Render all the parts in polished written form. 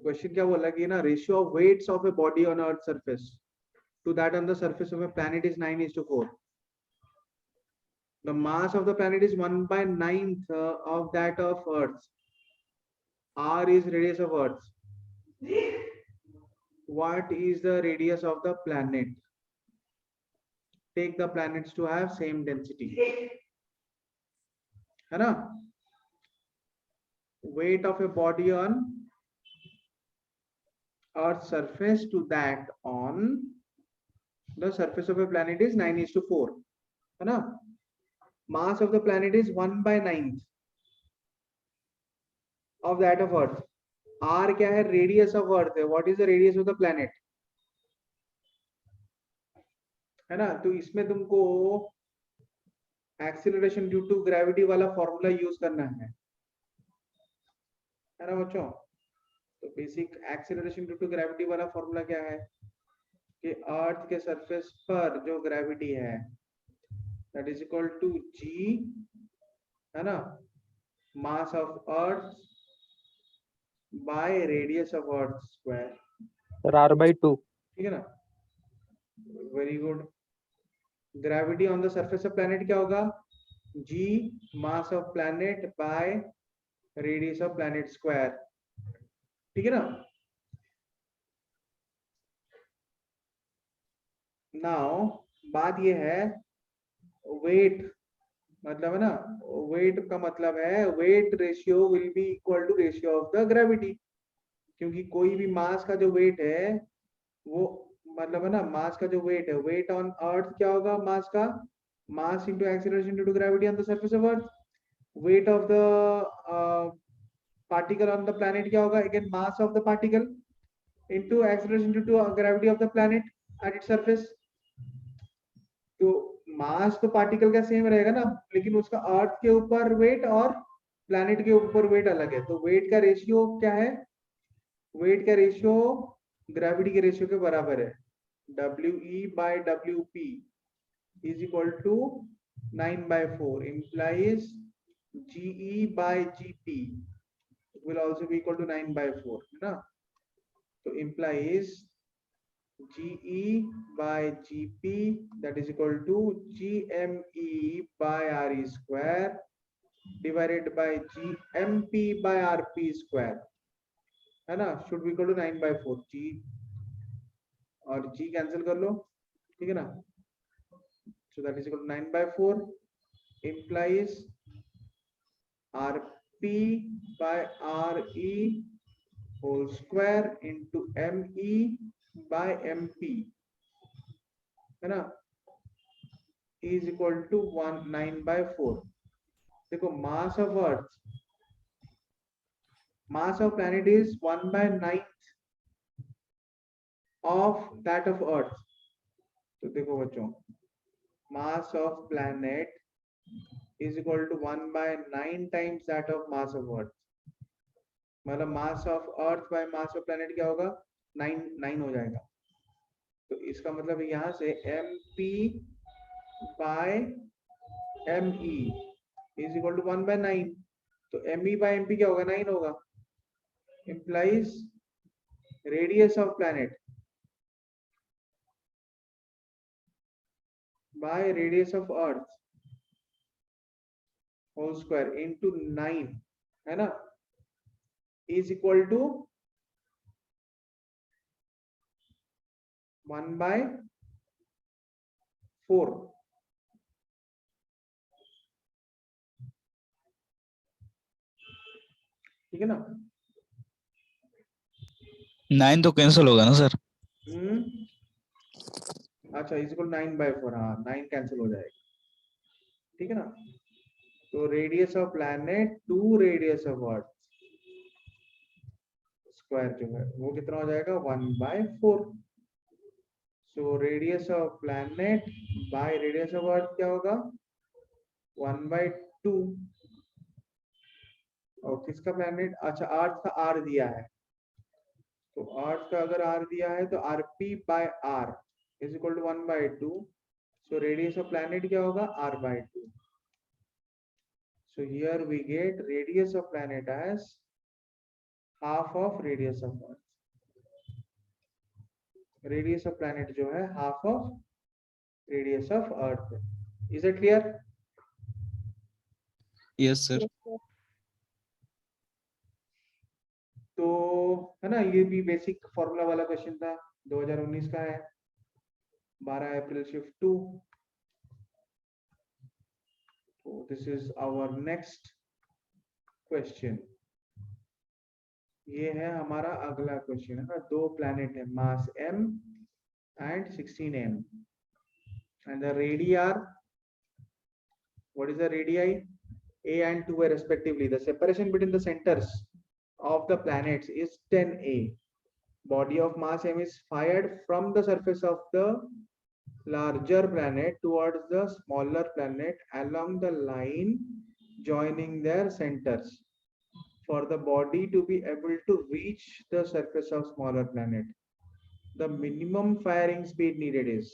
Question क्या बोला कि ना ratio of weights of a body on earth surface to that on the surface of a planet is 9:4. The mass of the planet is 1/9 of that of Earth. R is radius of Earth. What is the radius of the planet? Take the planets to have same density. है ना? Weight of a body on Earth's surface to that on the surface of a planet is 9:4. है ना? Mass of the planet is 1/9 of that of Earth. R क्या है? Radius of Earth है. What is the radius of the planet? है ना? तो इसमें तुमको एक्सीलरेशन ड्यू टू ग्रेविटी वाला फॉर्मूला यूज करना है ना बच्चों? तो basic acceleration due to gravity वाला फॉर्मूला क्या है कि अर्थ के सरफेस पर जो ग्रेविटी है that is equal to G, है ना, mass of earth by radius of earth square, sir r/2. ठीक है ना? Very good. Gravity on the surface of planet क्या होगा? G mass of planet by radius of planet square, ठीक है ना? नाउ बात ये है वेट, मतलब है ना, वेट का मतलब है weight ratio will be equal to ratio of the gravity, क्योंकि कोई भी मास का जो वेट है वो मतलब है ना, मास का जो वेट है, वेट ऑन अर्थ क्या होगा? मास का mass into acceleration due to gravity on the surface of earth. Weight of the particle on the planet क्या होगा? Again mass of the particle into acceleration due to gravity of the planet at its surface. तो mass तो particle का same रहेगा ना, लेकिन उसका अर्थ के ऊपर वेट और प्लैनेट के ऊपर वेट अलग है. तो वेट का रेशियो क्या है? वेट का रेशियो ग्रेविटी के रेशियो के बराबर है. WE/WP is equal to 9/4 implies GE/GP will also be equal to 9/4, है ना? तो implies GE/GP that is equal to GME/RE square divided by GMP/RP square, है ना? should be equal to 9/4. G और G कैंसिल कर लो, ठीक है ना? so that is equal to 9/4 implies RP/RE whole square into ME/MP, है ना, is equal to 9/4. देखो mass of earth, mass of planet is 1/9 of that of earth. तो देखो बच्चों, mass of planet is equal to 1/9 times that of mass of earth. मतलब mass of earth by mass of planet क्या होगा? 9 हो जाएगा. तो इसका मतलब यहाँ से MP/ME इज इक्वल टू 1/9. तो ME/MP क्या होगा? 9 होगा. implies radius of planet by radius of earth whole square into 9, है ना, is equal to 1/4. ठीक है ना? 9 तो कैंसिल होगा ना सर? अच्छा, इज इक्वल 9/4. हाँ, 9 कैंसिल हो जाएगा, ठीक है ना? तो radius of planet to radius of earth square जो है वो कितना हो जाएगा? 1/4. So radius of planet by radius of earth क्या होगा? 1/2. और किसका प्लैनेट? अच्छा, अर्थ का आर दिया है, तो अर्थ का अगर आर दिया है तो RP/R is equal to 1/2. So radius of planet क्या होगा? R/2. So here we get radius of planet as half of radius of earth. Radius of planet जो है half of radius of earth. Is it clear? Yes sir. Yes, sir. तो है ना, ये भी basic formula वाला question था, 2019 का है, 12 अप्रैल शिफ्ट 2। तो this is our next question. ये है हमारा अगला क्वेश्चन, है ना। दो प्लैनेट है, मास m and 16m, and the radii are, what is the radii? A and 2a respectively. The separation between the centers of the planets is 10a. Body of mass m is fired from the surface of the larger planet towards the smaller planet along the line joining their centers. For the body to be able to reach the surface of smaller planet, the minimum firing speed needed is,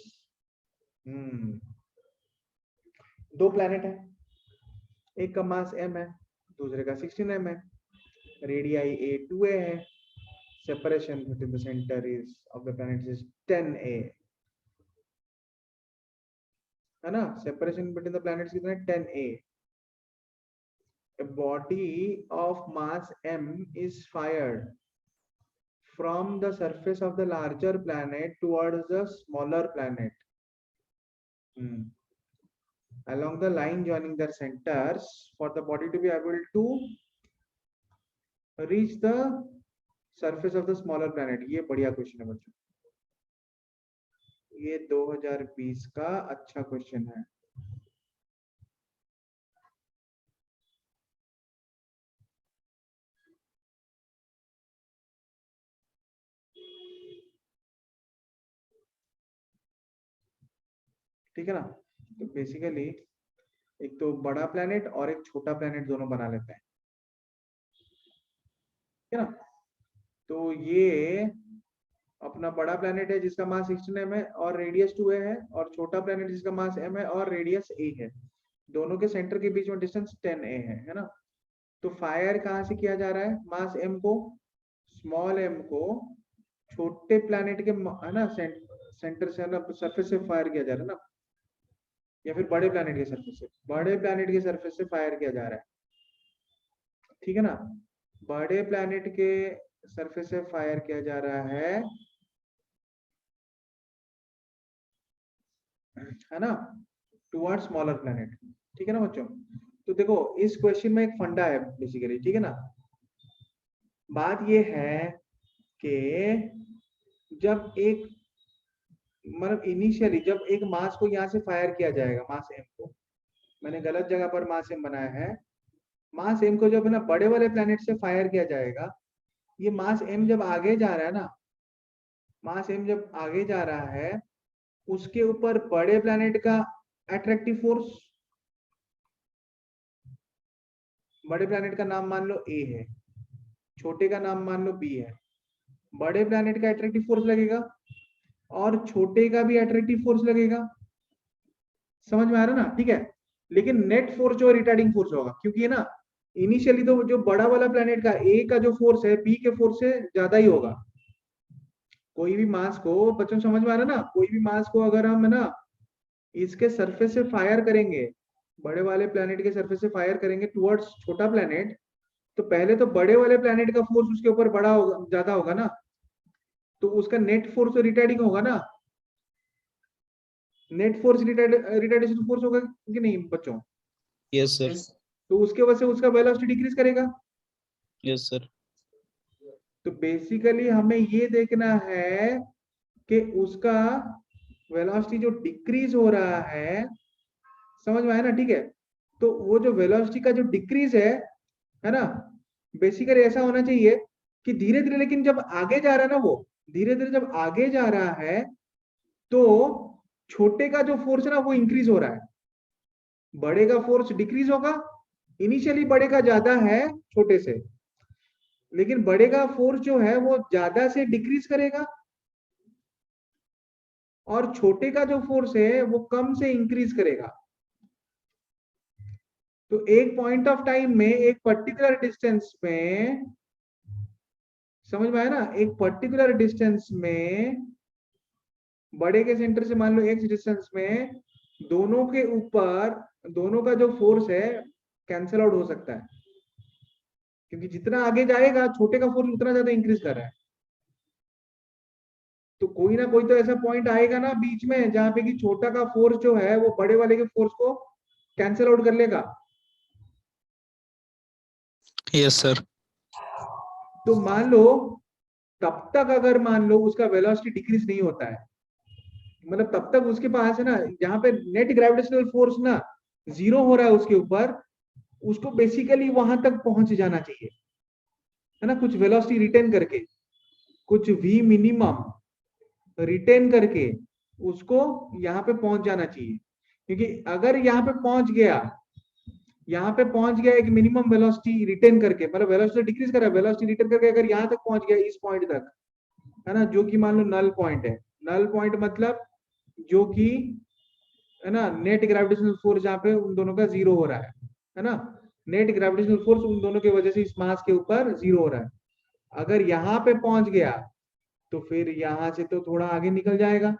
दो planet है, एक का मास m है, दूसरे का 16m है, radii a 2a है, separation between the center is of the planets is 10a, है ना। separation between the planets कितना है? 10a. A body of mass m is fired from the surface of the larger planet towards the smaller planet, along the line joining their centers. For the body to be able to reach the surface of the smaller planet. ये बढ़िया question है बच्चों, ये 2020 का अच्छा question है। ठीक है ना। तो बेसिकली एक तो बड़ा प्लेनेट और एक छोटा प्लेनेट दोनों बना लेते हैं, ठीक है ना। तो ये अपना बड़ा प्लेनेट है जिसका मास 16m है और रेडियस 2a है, और छोटा प्लेनेट जिसका मास m है और रेडियस a है। दोनों के सेंटर के बीच में डिस्टेंस 10a है ना। तो फायर कहाँ से किया जा रहा है? मास m को, स्मॉल m को छोटे प्लेनेट के, है ना, सेंटर से, ना सरफेस से फायर किया जा रहा है ना, या फिर बड़े प्लेनेट के सरफेस से, बड़े प्लेनेट के सरफेस से फायर किया जा रहा है, ठीक है ना। बड़े प्लेनेट के सरफेस से फायर किया जा रहा है ना, टुवर्ड्स स्मॉलर प्लेनेट, ठीक है ना बच्चों। तो देखो इस क्वेश्चन में एक फंडा है बेसिकली, ठीक है ना। बात ये है कि जब एक, मतलब इनिशियली जब एक मास को यहाँ से फायर किया जाएगा, मास m को, मैंने गलत जगह पर मास m बनाया है, मास m को जब है ना बड़े वाले प्लेनेट से फायर किया जाएगा, ये मास m जब आगे जा रहा है ना, मास m जब आगे जा रहा है, उसके ऊपर बड़े प्लेनेट का अट्रैक्टिव फोर्स, बड़े प्लेनेट का नाम मान लो A है, छोटे का नाम मान लो B है। बड़े प्लेनेट का अट्रैक्टिव फोर्स लगेगा और छोटे का भी अट्रैक्टिव फोर्स लगेगा, समझ में आ रहा ना, ठीक है। लेकिन नेट फोर्स जो रिटार्डिंग फोर्स होगा, क्योंकि ना इनिशियली तो जो बड़ा वाला प्लेनेट का A का जो फोर्स है B के फोर्स से ज्यादा ही होगा। कोई भी मास को, बच्चों समझ में आ रहा ना, कोई भी मास को अगर हम, है ना, इसके सरफेस से फायर करेंगे, बड़े वाले प्लेनेट के सरफेस से फायर करेंगे टुवर्ड्स छोटा प्लेनेट, तो पहले तो बड़े वाले प्लेनेट का फोर्स उसके ऊपर बड़ा होगा, ज्यादा होगा ना, तो उसका नेट फोर्स तो रिटार्डिंग होगा ना, नेट फोर्स रिटार्डेशन फोर्स होगा कि नहीं बच्चों? Yes sir. तो उसके वजह से उसका वेलोसिटी डिक्रीज करेगा। Yes sir. तो बेसिकली हमें ये देखना है कि उसका वेलोसिटी जो डिक्रीज हो रहा है, समझ में आया ना, ठीक है। तो वो जो वेलोसिटी का जो डिक्रीज है ना, बेसिकली ऐसा होना चाहिए कि धीरे धीरे, लेकिन जब आगे जा रहा है ना, वो धीरे धीरे जब आगे जा रहा है, तो छोटे का जो फोर्स है ना वो इंक्रीज हो रहा है, बड़े का फोर्स डिक्रीज होगा। इनिशियली बड़े का ज्यादा है छोटे से, लेकिन बड़े का फोर्स जो है वो ज्यादा से डिक्रीज करेगा, और छोटे का जो फोर्स है वो कम से इंक्रीज करेगा। तो एक पॉइंट ऑफ टाइम में, एक पर्टिकुलर डिस्टेंस में समझ में आया ना? एक पर्टिकुलर डिस्टेंस में, बड़े के सेंटर से मान लो x डिस्टेंस में, दोनों के ऊपर दोनों का जो फोर्स है कैंसिल आउट हो सकता है, क्योंकि जितना आगे जाएगा छोटे का फोर्स उतना ज्यादा इंक्रीज कर रहा है। तो कोई ना कोई तो ऐसा पॉइंट आएगा ना बीच में जहां पे कि छोटा का फोर्स जो है वो बड़े वाले के फोर्स को कैंसिल आउट कर लेगा। Yes sir. तो मान लो तब तक अगर मान लो उसका वेलोसिटी डिक्रीज नहीं होता है, मतलब तब तक उसके पास है ना, जहां पे नेट ग्रेविटेशनल फोर्स ना जीरो हो रहा है उसके ऊपर, उसको बेसिकली वहां तक पहुंच जाना चाहिए, है ना, कुछ वेलोसिटी रिटेन करके, कुछ वी मिनिमम रिटेन करके उसको यहाँ पे पहुंच जाना चाहिए। क्योंकि अगर यहाँ पे पहुंच गया, यहाँ पे पहुंच गया एक मिनिमम वेलोसिटी रिटेन करके, मतलब वेलोसिटी डिक्रीज कर रहा है, वेलोसिटी रिटेन करके अगर यहाँ तक पहुंच गया इस पॉइंट तक, है ना, जो कि मान लो नल पॉइंट है। नल पॉइंट मतलब जो कि, है ना, नेट ग्रेविटेशनल फोर्स जहाँ पे उन दोनों का जीरो हो रहा है ना, नेट ग्रेविटेशनल फोर्स उन दोनों की वजह से इस मास के ऊपर जीरो हो रहा है। अगर यहाँ पे पहुंच गया तो फिर यहाँ से तो थोड़ा आगे निकल जाएगा,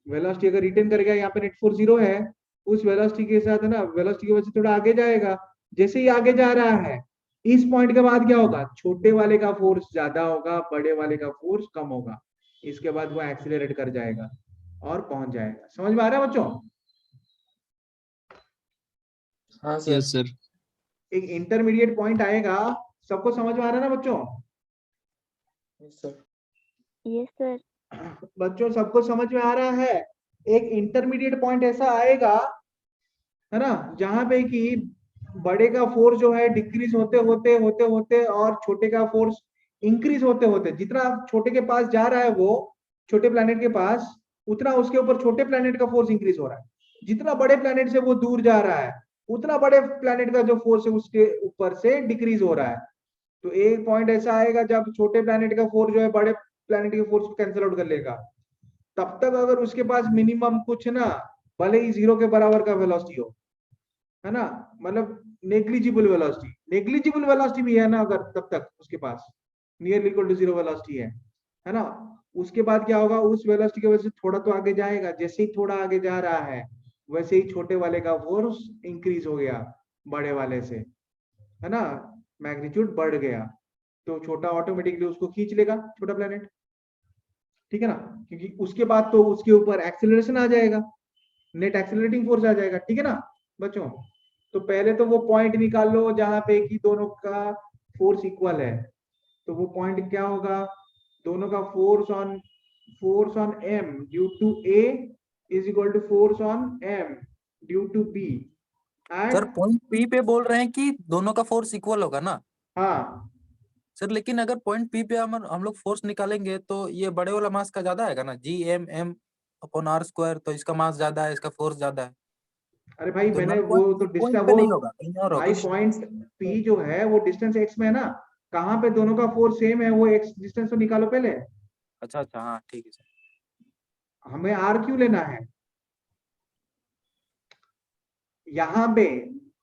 वेलोसिटी अगर रिटेन कर गया, यहाँ पे नेट फोर्स जीरो है, उस वेलोसिटी के साथ, है ना, वेलोसिटी की वजह से थोड़ा आगे जाएगा। जैसे ही आगे जा रहा है, इस पॉइंट के बाद क्या होगा, छोटे वाले का फोर्स ज्यादा होगा, बड़े वाले का फोर्स कम होगा, इसके बाद वो एक्सीलरेट कर जाएगा और पहुंच जाएगा। समझ में आ रहा है बच्चों? हाँ सर। Yes sir. एक इंटरमीडिएट पॉइंट आएगा, सबको समझ में आ रहा है ना बच्चों? Yes sir. Yes sir. बच्चों सबको समझ में आ रहा है? एक इंटरमीडिएट पॉइंट ऐसा आएगा, है ना, जहां पे कि बड़े का फोर्स जो है डिक्रीज होते होते होते होते और छोटे का फोर्स इंक्रीज होते होते, जितना छोटे के पास जा रहा है वो छोटे प्लैनेट के पास, उतना उसके ऊपर छोटे प्लैनेट का फोर्स इंक्रीज हो रहा है। जितना बड़े प्लैनेट से वो दूर जा रहा है, उतना बड़े प्लैनेट का जो फोर्स है उसके ऊपर से डिक्रीज हो रहा है। तो एक पॉइंट ऐसा आएगा जब छोटे प्लैनेट का फोर्स जो है बड़े प्लैनेट के फोर्स को कैंसिल आउट कर लेगा। तब तक अगर उसके पास मिनिमम कुछ ना, भले ही जीरो के बराबर का वेलोसिटी हो, है ना, मतलब नेग्लिजिबल वेलोसिटी भी है ना, अगर तब तक उसके पास near equal to zero velocity है ना, उसके बाद क्या होगा, उस वेलोसिटी की वजह से थोड़ा तो आगे जाएगा, जैसे ही थोड़ा आगे जा रहा है वैसे ही छोटे वाले का फोर्स इंक्रीज हो गया बड़े वाले से, है ना, मैग्नीट्यूड बढ़ गया, तो छोटा ऑटोमेटिकली उसको खींच लेगा, छोटा प्लेनेट, ठीक है ना, क्योंकि उसके बाद तो उसके ऊपर एक्सेलरेशन आ जाएगा, नेट एक्सेलरेटिंग फोर्स आ जाएगा, ठीक है ना बच्चों? तो पहले तो वो पॉइंट निकाल लो जहां पे कि दोनों का फोर्स इक्वल है। तो वो पॉइंट क्या होगा, दोनों का force on M due to A is equal to force on M due to B sir at. Point P पे बोल रहे हैं कि दोनों का फोर्स इक्वल होगा ना? हाँ सर लेकिन अगर पॉइंट पी पे हम लोग फोर्स निकालेंगे तो ये बड़े वाला मास का ज्यादा आएगा ना, G M M upon R square, तो इसका मास ज्यादा है, इसका फोर्स ज्यादा है। अरे भाई तो मैंने नल वो पॉइंट तो इस पॉइंट डिस्टेंस पे वो, नहीं होगा, कहीं और भाई होगा। पॉइंट पी जो है वो डिस्टेंस एक्स में है ना, कहाँ पे दोनों का फोर्स सेम है, वो एक्स डिस्टेंस तो निकालो पहले। अच्छा अच्छा, हाँ ठीक है सर। हमें आर क्यों लेना है यहाँ पे,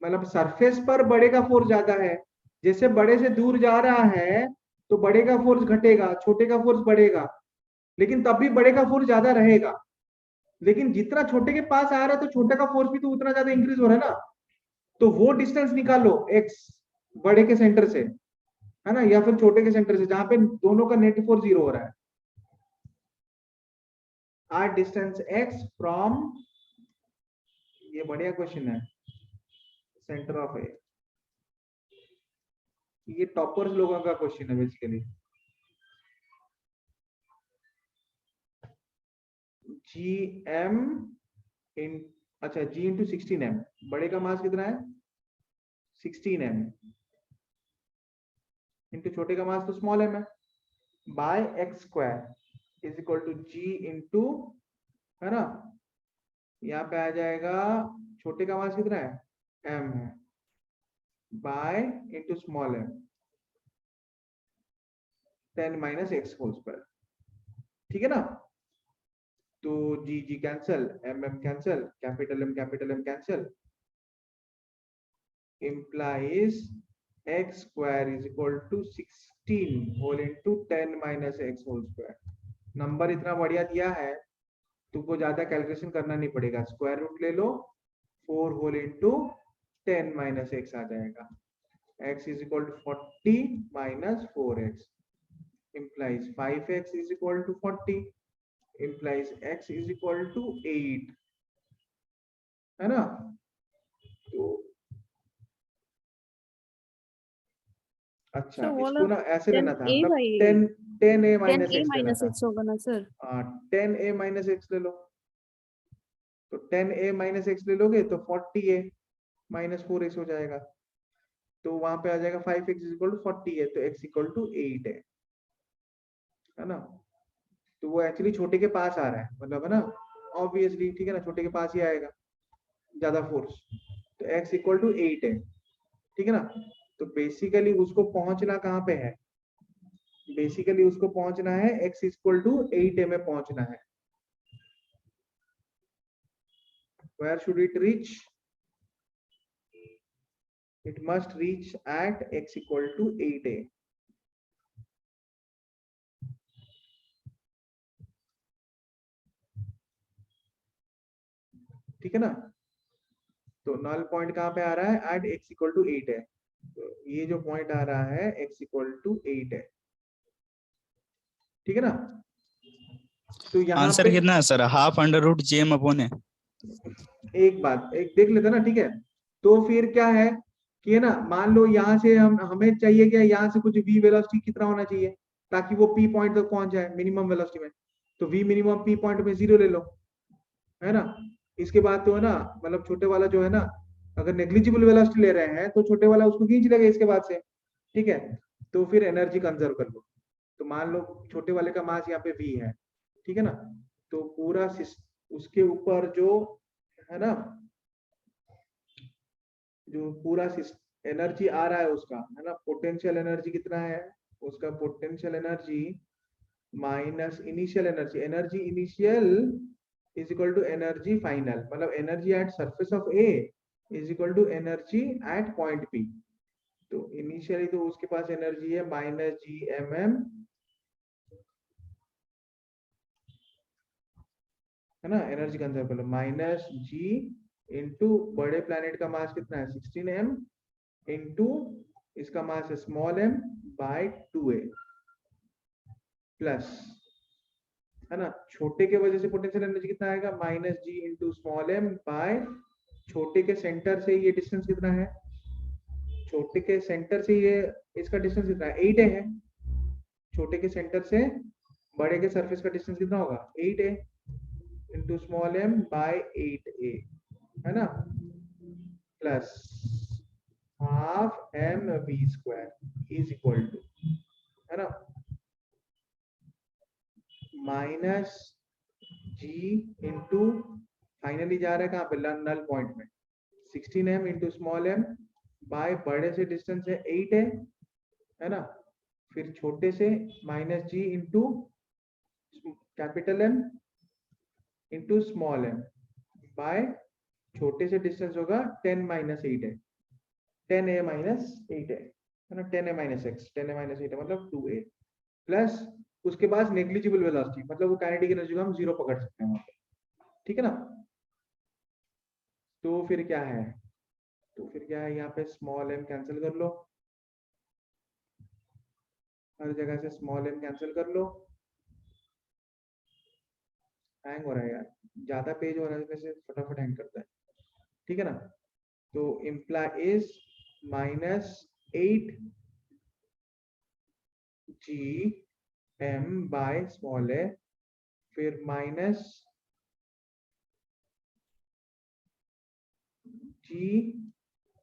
मतलब सरफेस पर बड़े का फोर्स ज्यादा है, जैसे बड़े से दूर जा रहा है तो बड़े का फोर्स घटेगा, छोटे का फोर्स बढ़ेगा, लेकिन तब भी बड़े का फोर्स ज्यादा रहेगा। लेकिन जितना छोटे के पास आ रहा है तो छोटे का फोर्स भी तो उतना ज्यादा इंक्रीज हो रहा है ना, तो वो डिस्टेंस निकालो एक्स, बड़े के सेंटर से, है ना, या फिर छोटे के सेंटर से जहां पे दोनों का नेट फोर्स जीरो हो रहा है। आर डिस्टेंस एक्स फ्रॉम, ये बढ़िया क्वेश्चन है, सेंटर ऑफ ए, ये टॉपर्स लोगों का क्वेश्चन है बेसिकली। जी एम इन, अच्छा जी इंटू 16 एम, बड़े का मास कितना है 16 एम, इंटू छोटे का मास तो स्मॉल एम है, by X square is equal to G into, है ना, यहाँ पे आ जाएगा छोटे का मास कितना है एम है, by into small m 10 minus x whole square, ठीक है ना। तो G G cancel, m m cancel, capital M cancel, implies x square is equal to 6 16 whole into 10 minus x whole square. Number इतना बढ़िया दिया है, तुमको ज्यादा कैलकुलेशन करना नहीं पड़ेगा, स्क्वायर रूट ले लो, 4 होल इंटू 10 माइनस एक्स आ जाएगा। x is equal to 40 minus 4x implies 5x is equal to 40 implies x is equal to 8, है ना? तो अच्छा, So, वो इसको ना ऐसे लेना था, 10a मतलब by 10a 10a minus x लेना minus था। x होगा ना सर? 10a माइनस एक्स ले लो, तो 10a माइनस एक्स ले लोगे तो 40a माइनस 4x हो जाएगा, तो वहां पे आ जाएगा 5x इज इक्वल टू 40 है, तो x इक्वल टू 8 है ना? तो वो एक्चुअली छोटे के पास आ रहा है, मतलब है ना, ऑब्वियसली, ठीक है ना, छोटे के पास ही आएगा ज्यादा फोर्स, तो x इक्वल टू 8 है, ठीक है ना? तो बेसिकली उसको पहुंचना कहाँ पे है, बेसिकली उसको पहुंचना है x इक्वल टू 8 में पहुंचना है। Where should it reach? It must reach at x equal to 8a. ठीक है ना? तो नल पॉइंट कहाँ पे आ रहा है, एट x इक्वल टू 8 है, तो ये जो पॉइंट आ रहा है x इक्वल टू 8 है, ठीक है ना? तो यहाँ आंसर पे कितना है sir? Half under root G M upon है। एक बात एक देख लेते ना, ठीक है? तो फिर क्या है कि है ना, मान लो यहाँ से हमें चाहिए क्या, यहाँ से कुछ v वेलोसिटी कितना होना चाहिए ताकि वो p पॉइंट तक पहुंच जाए मिनिमम वेलोसिटी में, तो v मिनिमम p पॉइंट में 0 ले लो, है ना? इसके बाद तो है ना, मतलब छोटे वाला जो है ना, अगर नेग्लिजिबल वेलोसिटी ले रहे हैं तो छोटे वाला उसको खींच लेगा इसके बाद से, ठीक है? तो फिर एनर्जी कंजर्व कर लो, तो मान लो छोटे वाले का मास यहाँ पे v है, ठीक है ना? तो पूरा उसके ऊपर जो है ना, जो पूरा एनर्जी आ रहा है उसका, है ना, पोटेंशियल एनर्जी कितना है उसका, potential energy minus initial energy, energy initial is equal to energy final, मतलब energy at surface of A is equal to energy at point P. तो इनिशियली तो उसके पास एनर्जी है माइनस जी एम एम, है ना, एनर्जी कंजर्व कर लो, माइनस जी इंटू बड़े प्लैनेट का मास कितना है 16m इंटू इसका मास है small m bye 2a plus, है ना, छोटे के वजह से पोटेंशियल एनर्जी कितना आएगा minus G into small m by छोटे के सेंटर से ये डिस्टेंस कितना है, छोटे के सेंटर से ये इसका डिस्टेंस कितना है 8 है, छोटे के सेंटर से बड़े के सरफेस का डिस्टेंस कितना होगा 8 into small m bye 8a, है ना, plus half M V square is equal to, है ना, माइनस जी इंटू फाइनली जा रहा है कहाँ पे नल पॉइंट में 16m into small m bye बड़े से डिस्टेंस है 8 है ना, फिर छोटे से minus G into capital M into small m by छोटे से डिस्टेंस होगा 10 माइनस 8 है, 10a माइनस 8 है ना, 10a minus x, 10a minus 8 है मतलब 2a, प्लस उसके बाद नेग्लिजिबल वेलोसिटी, मतलब वो काइनेटिक एनर्जी को हम 0 पकड़ सकते हैं वहां पे, ठीक है ना? तो फिर क्या है, तो फिर क्या है, यहाँ पे स्मॉल m कैंसिल कर लो, हर जगह से स्मॉल m कैंसिल कर लो, हैंग हो रहा है यार, ज्यादा पेज हो रहा है वैसे फटाफट हैंग करता है, ठीक है ना? तो implies is minus 8 G M by small a, फिर minus G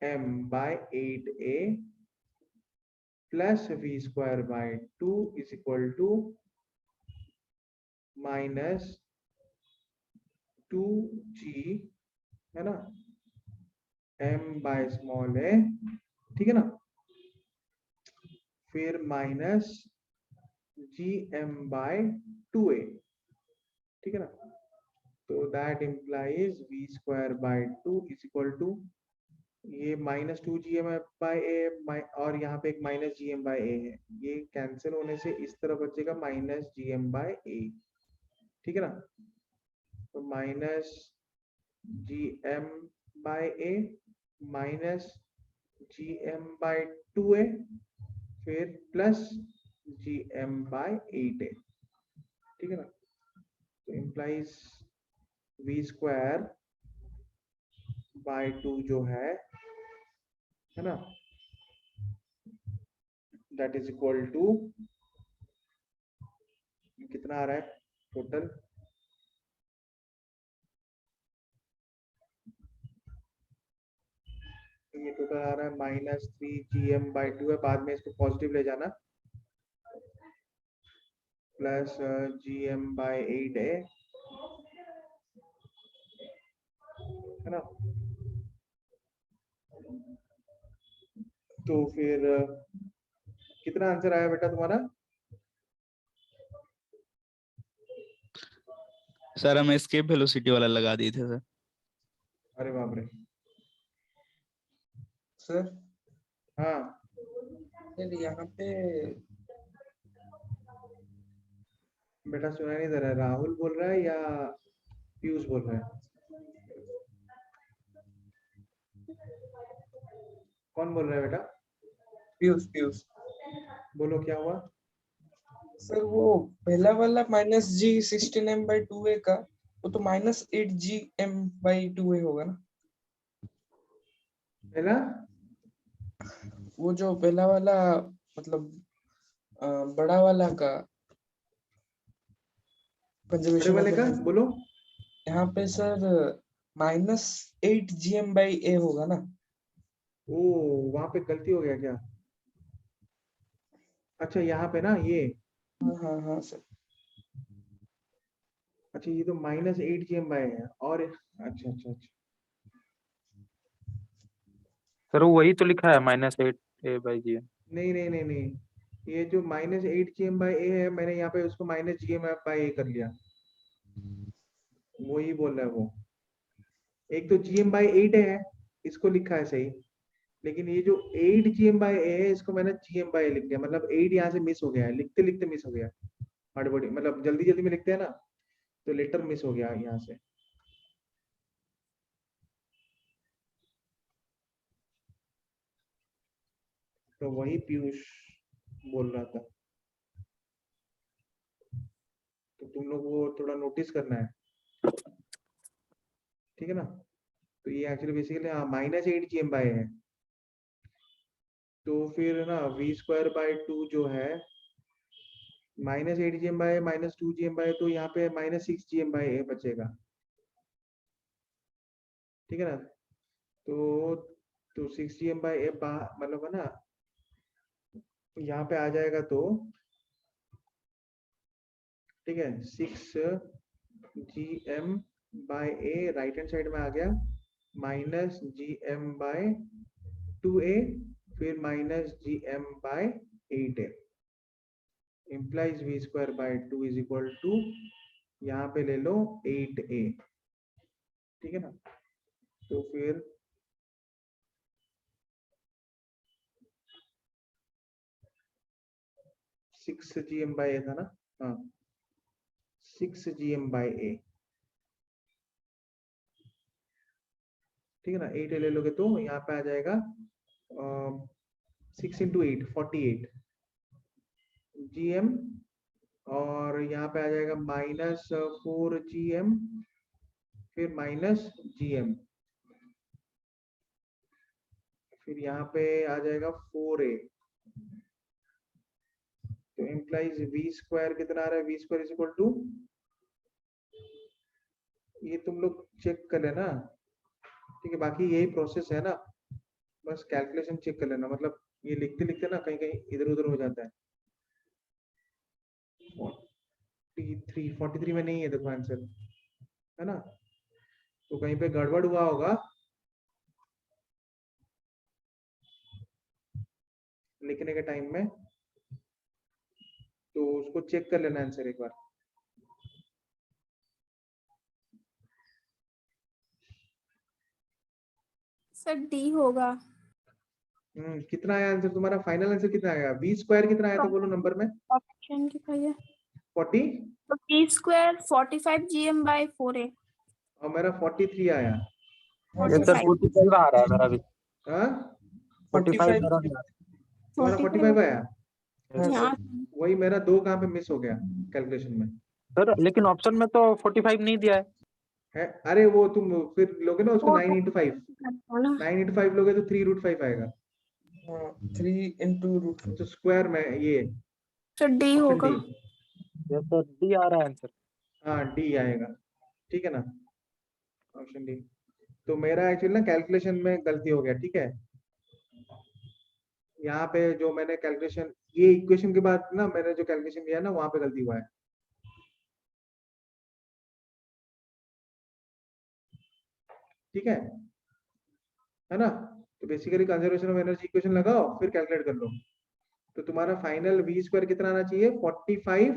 M by 8a plus v square by 2 is equal to minus 2g, है ना, m बाय स्मॉल ए, ठीक है ना, फिर minus G M bye 2a, ठीक है ना? तो that implies v square by 2 is equal to ये -2 GM/A और यहाँ पे एक -GM/A है, ये कैंसिल होने से इस तरह बचेगा -GM/A, ठीक है ना। तो -GM/A -GM/2A फिर +GM/8A, ठीक है ना। तो इम्प्लाइज V²/2 जो है ना, दैट इज इक्वल टू कितना आ रहा है टोटल, ये टोटल आ रहा है -3 GM/2 है, बाद में इसको पॉजिटिव ले जाना, प्लस GM/8 है ना। तो फिर कितना आंसर आया बेटा तुम्हारा? सर हम एस्केप वेलोसिटी वाला लगा दिए थे सर। अरे बाप रे। सर हाँ सर यहाँ पे बेटा सुना नहीं दे रहा है, राहुल बोल रहा है या पीयूष बोल रहा है? कौन बोल रहा है बेटा? पीयूष पीयूष बोलो क्या हुआ? सर वो पहला वाला -G16M/2A का वो तो -8GM/2A होगा ना। पहला वो जो पहला वाला मतलब बड़ा वाला का बड़े कंजर्वेशन वाले का बोलो। यहाँ पे सर -8GM/A होगा ना। ओ वहां पे गलती हो गया क्या? अच्छा यहाँ पे ना ये, हाँ हाँ हाँ सर। अच्छा ये तो -8 GM/A है और अच्छा अच्छा अच्छा सर वो वही तो लिखा है -8A/G। नहीं नहीं नहीं नहीं, ये जो -8 GM/A है, मैंने यहाँ पे उसको -GM/A कर लिया, वो ही बोल रहा है वो। एक तो GM/8 है, इसको लिखा है सही, लेकिन ये जो 8 GM/A है इसको मैंने GM/A लिख दिया, मतलब 8 यहाँ से मिस हो गया है, लिखते लिखते मिस हो गया, हड़बड़ी मतलब जल्दी जल्दी में लिखते हैं ना, तो लेटर मिस हो गया यहाँ से। तो वही पीयूष बोल रहा था, तो तुम लोग वो थोड़ा नोटिस करना है, ठीक है ना। तो ये एक्चुअली बेसिकली हाँ -8 GM/A है। तो फिर ना V²/2 जो है -8 GM/A -2 GM/A, तो यहाँ पे -6 GM/A बचेगा, ठीक है ना। तो 6 GM/A मतलब है ना, यहाँ पे आ जाएगा तो ठीक है, 6 GM/A राइट हैंड साइड में आ गया, -GM/2A फिर -GM/8A, implies V²/2 is equal to यहाँ पे ले लो 8A, ठीक है ना। तो फिर सिक्स GM/A था ना, हाँ 6 GM/A, ठीक है ना। 8A ले लोगे तो यहाँ पे आ जाएगा 6 × 8 48 GM, और यहाँ पे आ जाएगा -4 GM फिर -GM, फिर यहाँ पे आ जाएगा 4A, तो इम्प्लाइज V² कितना आ रहा है, V² इज इक्वल टू, ये तुम लोग चेक कर लेना, ठीक है, बाकी यही प्रोसेस है ना, बस कैलकुलेशन चेक कर लेना, मतलब ये लिखते लिखते ना कहीं कहीं इधर उधर हो जाता है। 43 में नहीं है देखो आंसर, है ना, तो कहीं पे गड़बड़ हुआ होगा लिखने के टाइम में, तो उसको चेक कर लेना आंसर एक बार। सर डी होगा। कितना आया आंसर तुम्हारा? फाइनल आंसर कितना आया? बी स्क्वायर कितना आया था बोलो नंबर में? ऑप्शन दिखाइए। 40 तो बी स्क्वायर 45 GM/4A। और मेरा 43 आया। ये सर 45 आ रहा है मेरा भी। हाँ 45 मेरा भी आ रहा तुम्हारा 45 आया। है। हाँ वही मेरा 2 कहाँ पे मिस हो गया कैलकुलेशन में सर लेकिन ऑप्शन में तो 45 नहीं दिया है। अरे वो तुम फिर लोगे ना उसको वो 9 into 5 ना 9 into 5 लोगे तो 3√5 आएगा। हाँ 3 into root 5। तो स्क्वायर में ये तो डी ऑप्शन होगा। डी। ये सर डी आ रहा है आंसर। हाँ डी आएगा, ठीक है ना, ऑप्शन डी। तो मेरा एक्चुअली ना कैलकुलेशन में गलती हो गया, ठीक है। यहाँ पे जो मैंने कैलकुलेशन ये इक्वेशन के बाद ना मैंने जो कैलकुलेशन किया ना वहां पे गलती हुआ है। ठीक है ना। तो basically conservation of energy equation लगाओ फिर कैलकुलेट कर लो। तो तुम्हारा फाइनल वी स्क्वायर कितना आना चाहिए? 45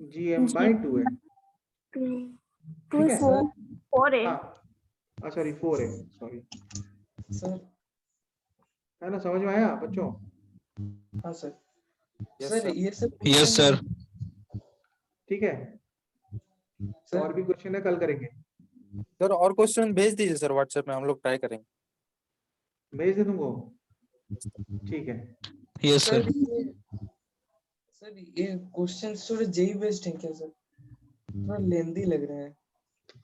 GM/2A। ठीक है 4A। हाँ सॉरी 4A सॉरी, सर है ना, समझ में आया बच्चों? हाँ सर। Yes, sir sir. ये सब यस सर। ठीक है, सर और भी क्वेश्चन है कल करेंगे। सर और क्वेश्चन भेज दीजिए सर व्हाट्सएप में, हम लोग ट्राई करेंगे। भेज दे तुमको, ठीक है। Yes sir sir. सर ये क्वेश्चन थोड़े जेई बेस्ड हैं क्या सर? थोड़ा लेंदी लग रहे हैं।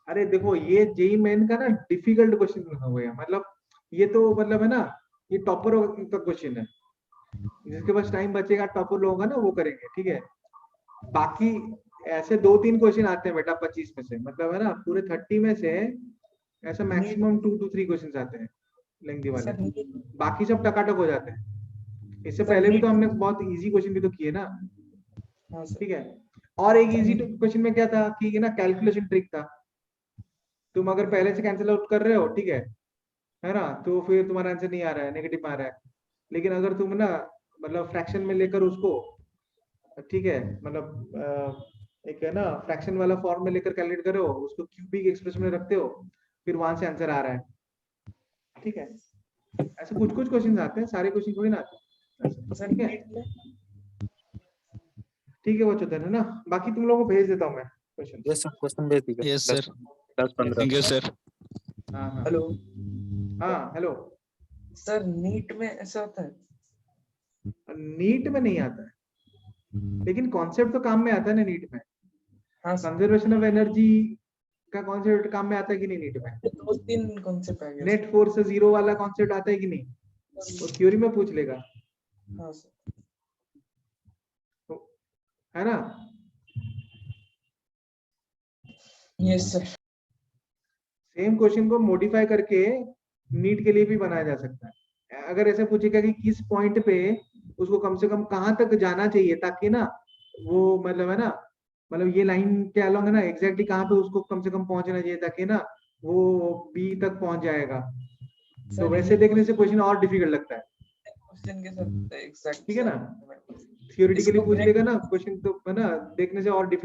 अरे देखो ये जेई मेन का ना डिफिकल्ट क्वेश्चन हुए हैं, मतलब ये तो मतलब है ना, ये टॉपर का क्वेश्चन है, जिसके पास टाइम बचेगा टॉपर लोगों का ना वो करेंगे, ठीक है। बाकी ऐसे 2-3 क्वेश्चन आते हैं बेटा 25 में से, मतलब है ना पूरे 30 में से ऐसा मैक्सिमम 2 to 3 क्वेश्चन आते हैं लेंथी वाले, सर बाकी सब टकाटक हो जाते हैं। इससे सर, पहले भी नीट- तो हमने बहुत इजी क्वेश्चन भी तो किए ना, हाँ सर। ठीक है। और एक इजी क्वेश्चन में क्या था कि ना कैलकुलेशन ट्रिक था, तुम अगर पहले से कैंसिल आउट कर रहे हो, ठीक है ना, तो फिर तुम्हारा आंसर नहीं आ रहा है, नेगेटिव आ रहा है। लेकिन अगर तुम ना मतलब फ्रैक्शन में लेकर उसको, ठीक है, मतलब एक है ना फ्रैक्शन वाला फॉर्म में लेकर कैलकुलेट करो उसको, क्यूबिक एक्सप्रेशन में रखते हो, फिर वहां से आंसर आ रहा है, ठीक है। ऐसे कुछ कुछ क्वेश्चन आते हैं, सारे क्वेश्चन थोड़ी ना आते हैं, सर ठीक है। नीट में ठीक है बच्चों, है ना, बाकी तुम लोगों को भेज देता हूँ मैं क्वेश्चन। यस सर क्वेश्चन भेज दीजिए। Yes sir. 10-15। Thank you sir. हाँ हाँ हेलो हाँ हेलो। सर नीट में ऐसा होता है? नीट में नहीं आता है, लेकिन कॉन्सेप्ट तो काम में आता है ना नीट में। हाँ सर। कंजर्वेशन ऑफ एनर्जी का कॉन्सेप्ट काम में आता है कि नहीं नीट में? 2-3 कॉन्सेप्ट आ गया नेट फोर्स से जीरो वाला कॉन्सेप्ट आता है कि नहीं? वो थ्योरी में पूछ लेगा, सर। हाँ सर। है ना। Yes sir. सेम क्वेश्चन को मॉडिफाई करके नीट के लिए भी बनाया जा सकता है। अगर ऐसे पूछेगा कि किस पॉइंट पे उसको कम से कम कहाँ तक जाना चाहिए ताकि ना वो मतलब है ना, मतलब ये लाइन के अलॉन्ग है ना एग्जैक्टली कहाँ पे उसको कम से कम पहुंचना चाहिए ताकि ना वो बी तक पहुंच जाएगा, तो सर वैसे देखने से क्वेश्चन और डिफिकल्ट लगता है, क्वेश्चन के साथ एग्जैक्ट ठीक है ना। थियोरेटिकली इसको पूछ break- लेगा ना क्वेश्चन तो है ना देखने से और डिफिकल्ट